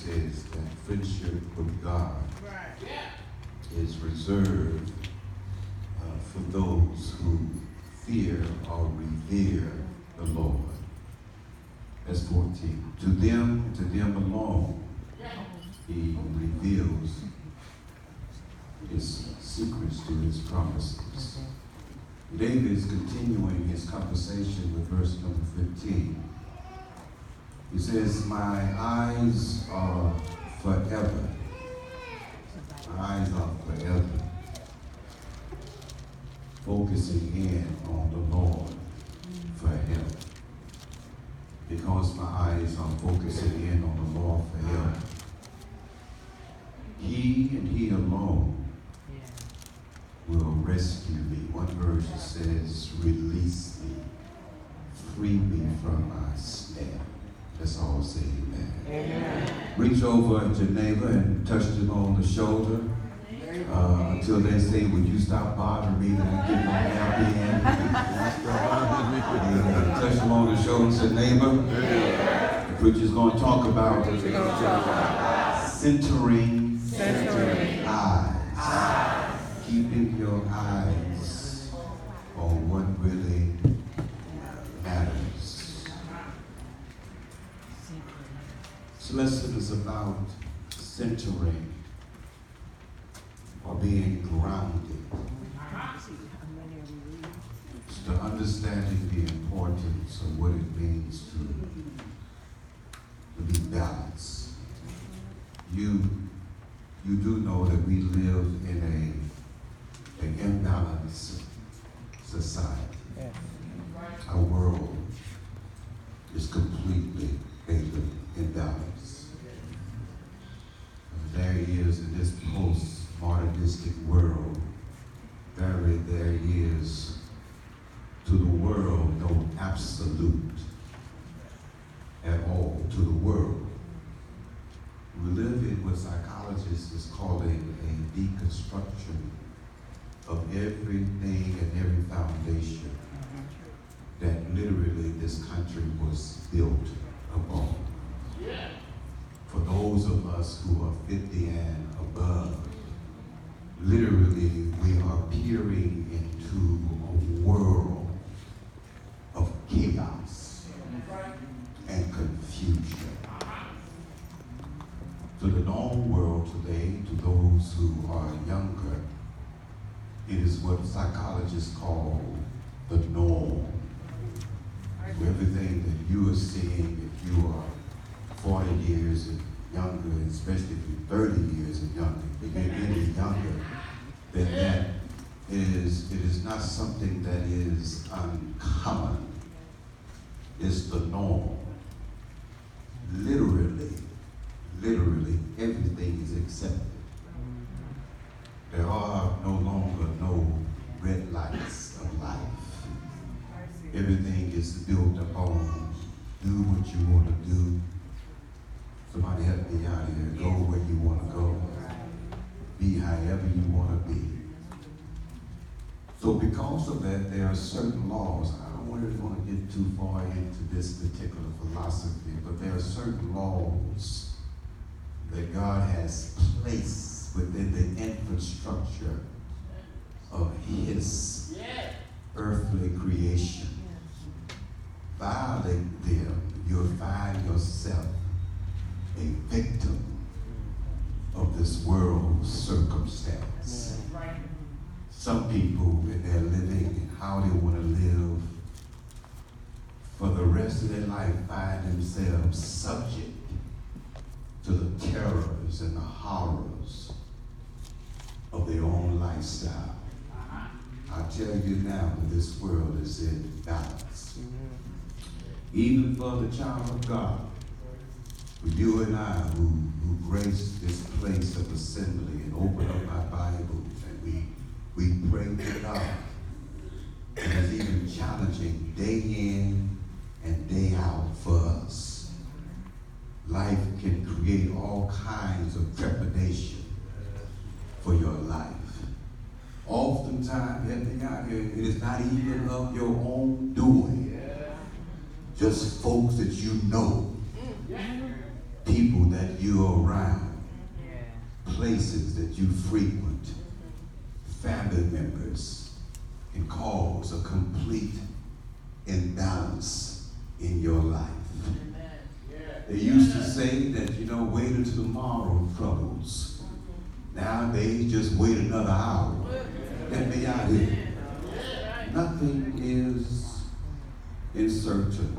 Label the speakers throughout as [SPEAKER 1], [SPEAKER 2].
[SPEAKER 1] says that friendship with God is reserved for those who fear or revere the Lord. Verse 14. To them alone, he reveals his secrets to his promises. David is continuing his conversation with verse number 15. He says, my eyes are forever. My eyes are forever focusing in on the Lord for help. Because my eyes are focusing in on the Lord for help. He and he alone will rescue me. One version says, release me, free me from my snare. Let's all say amen. Amen. Reach over to your neighbor and touch them on the shoulder until they say, would you stop bothering me that I get my nap in? Touch them on the shoulder and say, neighbor, the preacher's going to talk about centering eyes. Keeping your eyes on what really matters. This lesson is about centering or being grounded. It's the understanding the importance of what it means to be balanced. You do know that we live in an imbalanced society. Our world is completely imbalanced. There is in this post-modernistic world, there is to the world no absolute at all to the world. We live in what psychologists is calling a deconstruction of everything and every foundation that literally this country was built upon. For those of us who are 50 and above, literally we are peering into a world of chaos and confusion. To the known world today, to those who are younger, it is what psychologists call the norm. So everything that you are seeing, if you are 40 years and younger, especially if you're 30 years and younger, if you're any younger, then that it is not something that is uncommon. It's the norm. Literally, everything is accepted. There are no longer no red lights of life. Everything is built upon do what you want to do. Somebody help me out here. Go where you want to go. Be however you want to be. So because of that, there are certain laws. I don't want to get too far into this particular philosophy, but there are certain laws that God has placed within the infrastructure of his earthly creation. Violate them, you'll find yourself a victim of this world's circumstance. Some people in their living and how they want to live for the rest of their life find themselves subject to the terrors and the horrors of their own lifestyle. I tell you now that this world is in balance. Even for the child of God, for you and I who grace this place of assembly and open up our Bibles and we pray to God. And it's even challenging day in and day out for us. Life can create all kinds of trepidation for your life. Oftentimes, help me out here, it is not even of your own doing. Just folks that you know people that you're around, places that you frequent, family members, can cause a complete imbalance in your life. They used to say that, wait until tomorrow troubles. Nowadays, just wait another hour. Let me out here. Nothing is uncertain.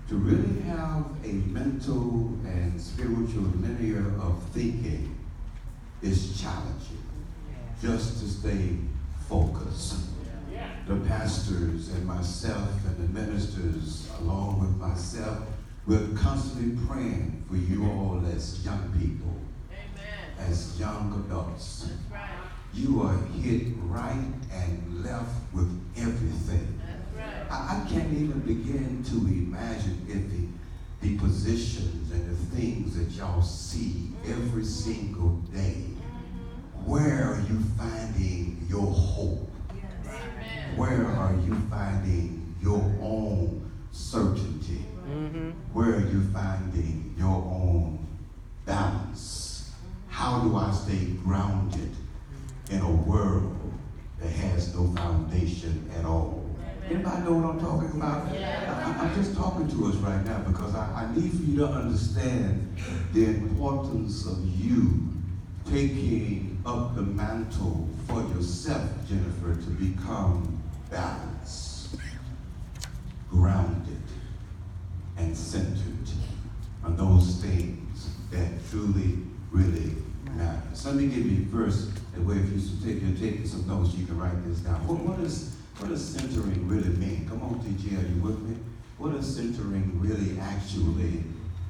[SPEAKER 1] To really have a mental and spiritual linear of thinking is challenging. Just to stay focused. The pastors and myself and the ministers, along with myself, we're constantly praying for you all as young people, as young adults. You are hit right and left with everything. I can't even begin to imagine if the positions and the things that y'all see every single day. Where are you finding your hope? Where are you finding your own certainty? Where are you finding your own balance? How do I stay grounded in a world that has no foundation at all? Anybody know what I'm talking about? I'm just talking to us right now because I need for you to understand the importance of you taking up the mantle for yourself, Jennifer, to become balanced, grounded, and centered on those things that truly, really matter. So let me give you a verse that way if you're taking some notes, you can write this down. What does centering really mean? Come on, TG, are you with me? What does centering really actually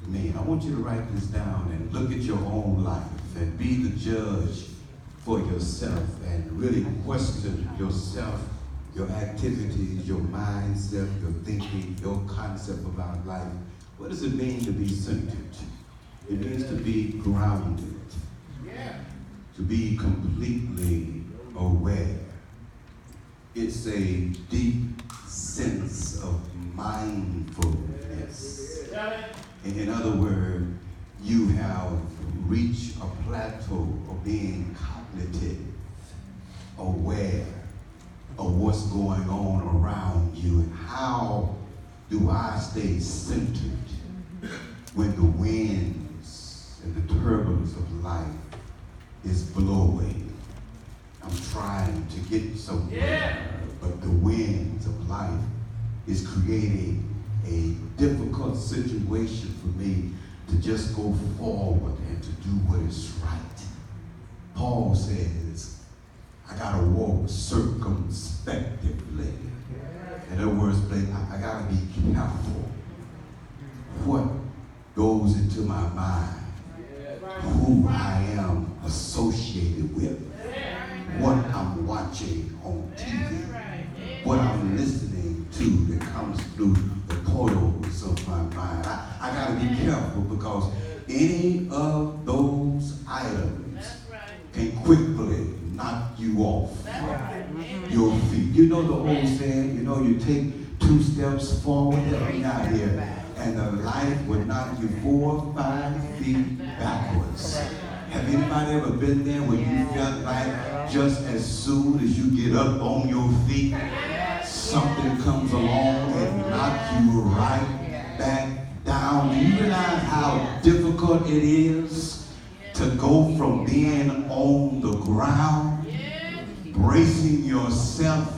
[SPEAKER 1] mean? I want you to write this down and look at your own life and be the judge for yourself and really question yourself, your activities, your mindset, your thinking, your concept about life. What does it mean to be centered? It means to be grounded, to be completely aware. It's a deep sense of mindfulness. In other words, you have reached a plateau of being cognitive, aware of what's going on around you, and how do I stay centered when the winds and the turbulence of life is blowing. I'm trying to get somewhere, but the winds of life is creating a difficult situation for me to just go forward and to do what is right. Paul says, I gotta walk circumspectively. In other words, I gotta be careful what goes into my mind, who I am associated with, what I'm watching on TV, what I'm listening to that comes through the portals of my mind. I gotta be careful because any of those items can quickly knock you off your feet. You know the old saying, you take 2 steps forward out here, and the life would knock you 4 or 5 feet backwards. Have anybody ever been there when you felt like just as soon as you get up on your feet, something comes along and knocks you right back down? Do you realize how difficult it is to go from being on the ground, bracing yourself,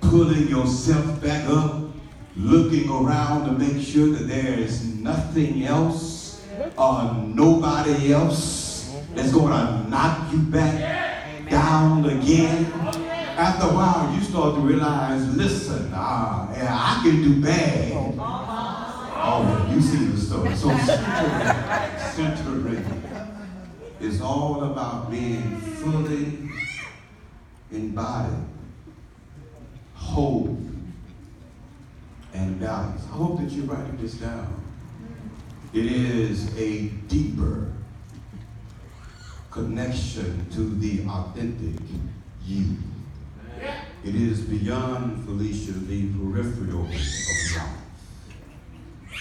[SPEAKER 1] pulling yourself back up, looking around to make sure that there is nothing else or nobody else that's going to knock you back down again? After a while, you start to realize, listen, I can do bad. Oh, you see the story. So centering is all about being fully embodied, whole, and balanced. I hope that you're writing this down. It is a deeper connection to the authentic you. It is beyond, Felicia, the peripheral of life.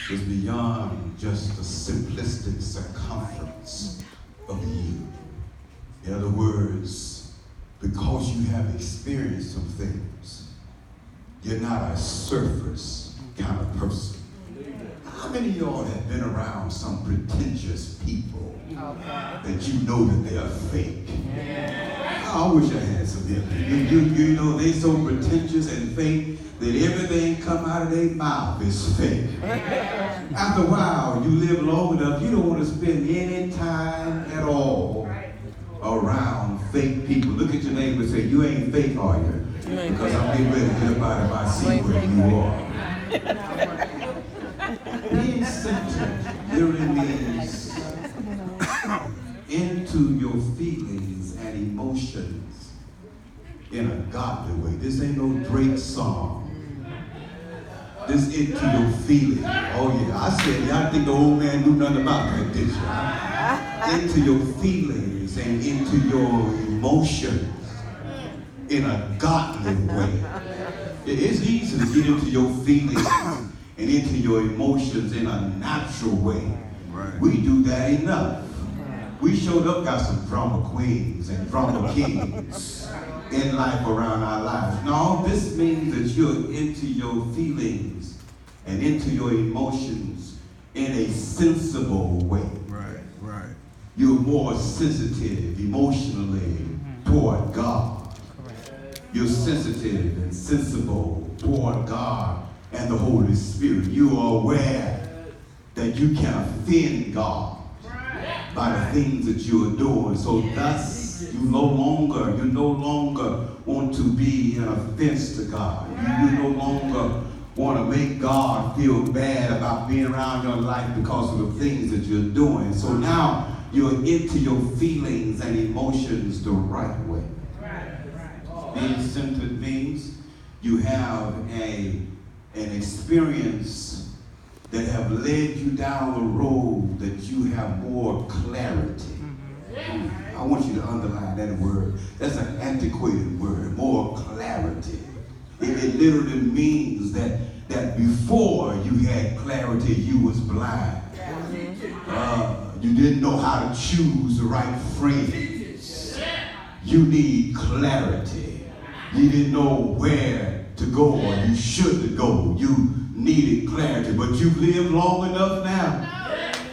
[SPEAKER 1] is beyond just the simplistic circumference of you. In other words, because you have experienced some things, you're not a surface kind of person. How many of y'all have been around some pretentious people that you know that they are fake? I wish I had some here. You know, they so pretentious and fake that everything come out of their mouth is fake. After a while, you live long enough, you don't want to spend any time at all around fake people. Look at your neighbor and say, you ain't fake, are you? Because I'm getting ready to get up out of my seat where you are. Being centered literally means into your feelings and emotions in a godly way. This ain't no Drake song. This into your feelings. Oh yeah, I said, y'all think the old man knew nothing about that, did you? Into your feelings and into your emotions in a godly way. It's easy to get into your feelings and into your emotions in a natural way. Right. We do that enough. We showed up, got some drama queens and drama kings in life around our lives. No, this means that you're into your feelings and into your emotions in a sensible way.
[SPEAKER 2] Right, right.
[SPEAKER 1] You're more sensitive emotionally toward God. You're sensitive and sensible toward God and the Holy Spirit. You are aware that you can offend God by the things that you are doing. So thus, you no longer want to be an offense to God. You no longer want to make God feel bad about being around your life because of the things that you're doing. So now you're into your feelings and emotions the right way. Being centered means you have an experience that have led you down the road that you have more clarity. I want you to underline that word. That's an antiquated word, more clarity. It literally means that before you had clarity, you was blind. You didn't know how to choose the right friends. You need clarity. You didn't know where to go or you should go. You needed clarity, but you've lived long enough now.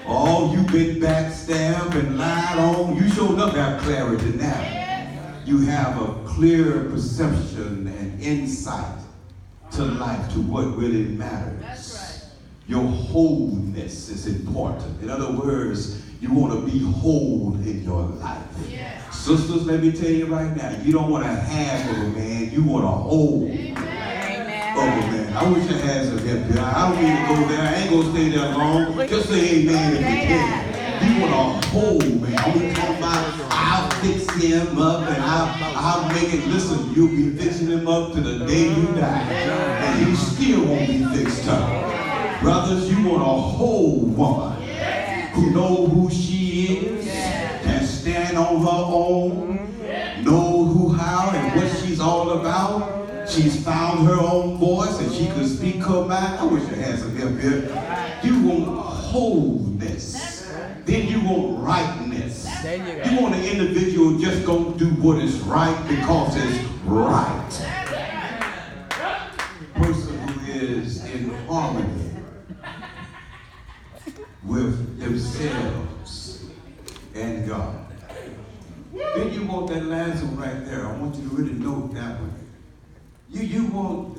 [SPEAKER 1] Oh, you've been backstabbed and lied on. You showed up to have clarity now. You have a clear perception and insight to life, to what really matters. Your wholeness is important. In other words, you want to be whole in your life. Sisters, let me tell you right now, you don't want a half of a man, you want a whole of a man. I wish I had some help here. I don't need to go there. I ain't going to stay there long. Just say amen if you can. You want a whole man. I'm talking about I'll fix him up and I'll make it. Listen, you'll be fixing him up to the day you die. And he still won't be fixed up. Brothers, you want a whole woman who knows who she is, can stand on her own, know who, how, and what she's all about. She's found her own voice and she could speak her mind. I wish I had some help here. You want wholeness. Then you want rightness. You want an individual just gonna do what is right because it's right. Person who is in harmony with themselves and God. Then you want that last one right there. I want you to really note that one. You want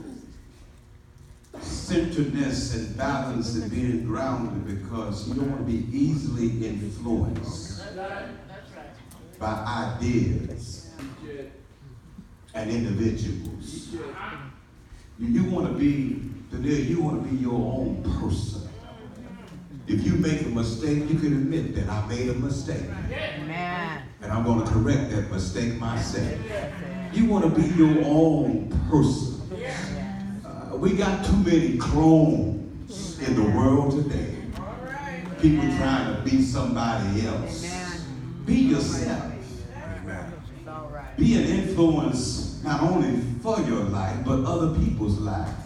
[SPEAKER 1] centeredness and balance and being grounded because you don't want to be easily influenced by ideas and individuals. You want to be your own person. If you make a mistake, you can admit that I made a mistake. Amen. And I'm going to correct that mistake myself. You want to be your own person. We got too many clones in the world today. People trying to be somebody else. Be yourself. Be an influence not only for your life, but other people's lives.